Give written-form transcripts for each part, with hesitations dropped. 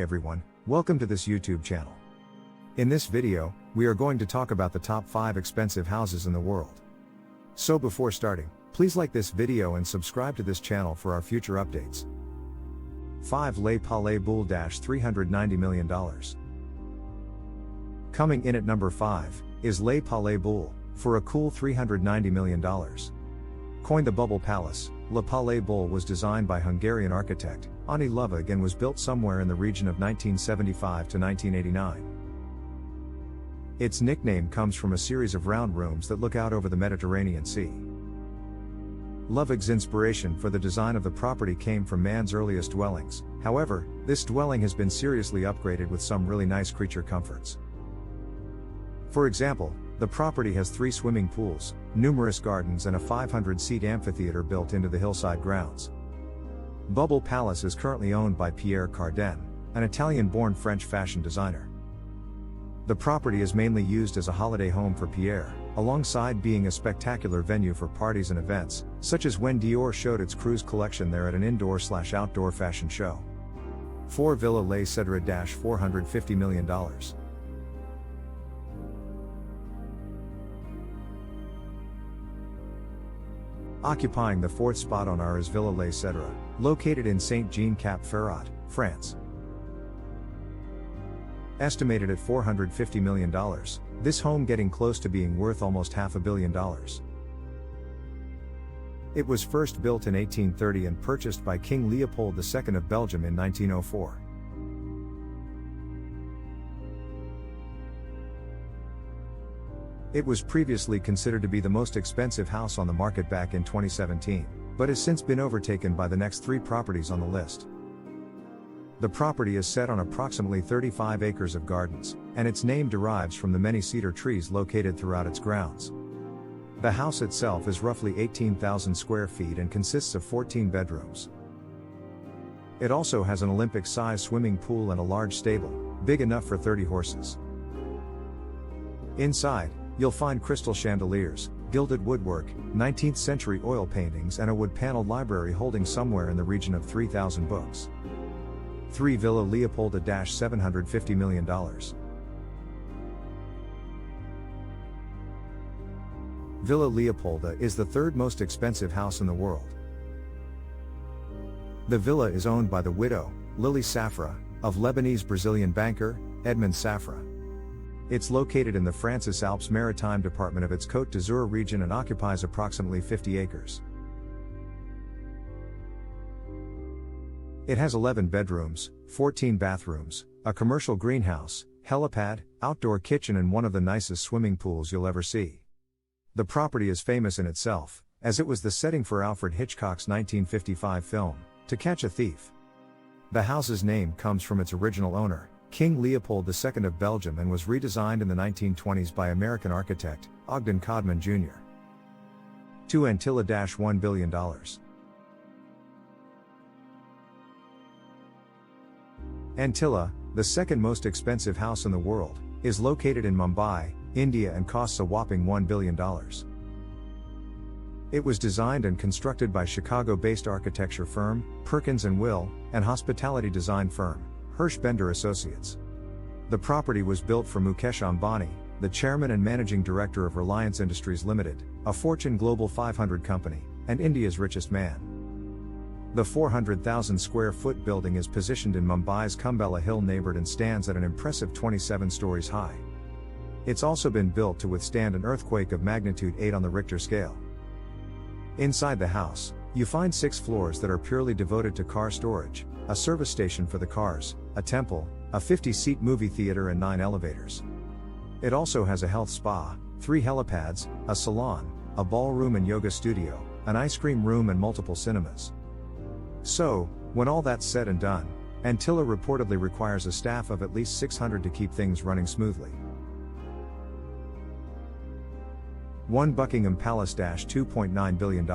Hi everyone, welcome to this YouTube channel. In this video, we are going to talk about the top 5 expensive houses in the world. So before starting, please like this video and subscribe to this channel for our future updates. 5 Le Palais Boulle $390 million. Coming in at number 5, is Le Palais Boulle, for a cool $390 million. Coined the Bubble Palace, Le Palais Boulle was designed by Hungarian architect Ani Lovag and was built somewhere in the region of 1975 to 1989. Its nickname comes from a series of round rooms that look out over the Mediterranean Sea. Lovag's inspiration for the design of the property came from man's earliest dwellings. However, this dwelling has been seriously upgraded with some really nice creature comforts. For example, the property has 3 swimming pools, numerous gardens and a 500-seat amphitheater built into the hillside grounds. Bubble Palace is currently owned by Pierre Cardin, an Italian-born French fashion designer. The property is mainly used as a holiday home for Pierre, alongside being a spectacular venue for parties and events, such as when Dior showed its cruise collection there at an indoor/outdoor fashion show. 4 Villa Les Cèdres $450 million. Occupying the 4th spot on our is Villa Les Cèdres, located in Saint-Jean-Cap-Ferrat, France. Estimated at $450 million, this home getting close to being worth almost $500 million. It was first built in 1830 and purchased by King Leopold II of Belgium in 1904. It was previously considered to be the most expensive house on the market back in 2017, but has since been overtaken by the next 3 properties on the list. The property is set on approximately 35 acres of gardens, and its name derives from the many cedar trees located throughout its grounds. The house itself is roughly 18,000 square feet and consists of 14 bedrooms. It also has an Olympic-sized swimming pool and a large stable, big enough for 30 horses. Inside, you'll find crystal chandeliers, gilded woodwork, 19th century oil paintings and a wood-paneled library holding somewhere in the region of 3,000 books. 3 Villa Leopolda $750 million. Villa Leopolda is the 3rd most expensive house in the world. The villa is owned by the widow, Lily Safra, of Lebanese-Brazilian banker, Edmond Safra. It's located in the Francis Alpes Maritime department of its Côte d'Azur region and occupies approximately 50 acres. It has 11 bedrooms, 14 bathrooms, a commercial greenhouse, helipad, outdoor kitchen and one of the nicest swimming pools you'll ever see. The property is famous in itself, as it was the setting for Alfred Hitchcock's 1955 film, To Catch a Thief. The house's name comes from its original owner, King Leopold II of Belgium, and was redesigned in the 1920s by American architect, Ogden Codman Jr. 2 Antilla $1 billion. Antilla, the 2nd most expensive house in the world, is located in Mumbai, India and costs a whopping $1 billion. It was designed and constructed by Chicago-based architecture firm, Perkins & Will, and hospitality design firm, Hirsch Bender Associates. The property was built for Mukesh Ambani, the chairman and managing director of Reliance Industries Limited, a Fortune Global 500 company, and India's richest man. The 400,000 square foot building is positioned in Mumbai's Kumbhela Hill neighborhood and stands at an impressive 27 stories high. It's also been built to withstand an earthquake of magnitude 8 on the Richter scale. Inside the house, you find 6 floors that are purely devoted to car storage, a service station for the cars, a temple, a 50-seat movie theater and 9 elevators. It also has a health spa, 3 helipads, a salon, a ballroom and yoga studio, an ice cream room and multiple cinemas. So, when all that's said and done, Antilla reportedly requires a staff of at least 600 to keep things running smoothly. 1 Buckingham Palace $2.9 billion.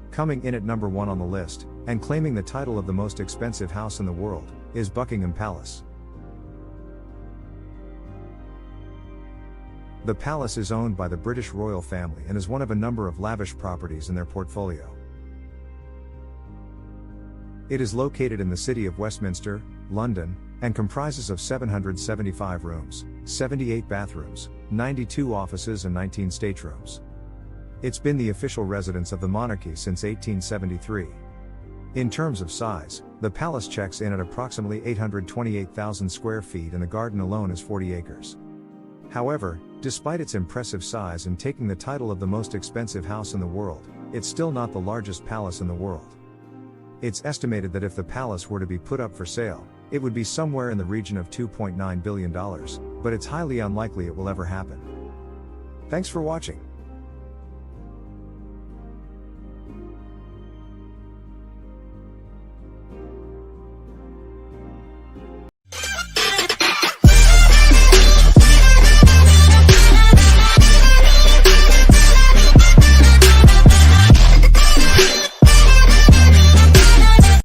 Coming in at number 1 on the list, and claiming the title of the most expensive house in the world, is Buckingham Palace. The palace is owned by the British royal family and is one of a number of lavish properties in their portfolio. It is located in the city of Westminster, London, and comprises of 775 rooms, 78 bathrooms, 92 offices and 19 staterooms. It's been the official residence of the monarchy since 1873. In terms of size, the palace checks in at approximately 828,000 square feet and the garden alone is 40 acres. However, despite its impressive size and taking the title of the most expensive house in the world, it's still not the largest palace in the world. It's estimated that if the palace were to be put up for sale, it would be somewhere in the region of $2.9 billion, but it's highly unlikely it will ever happen. Thanks for watching.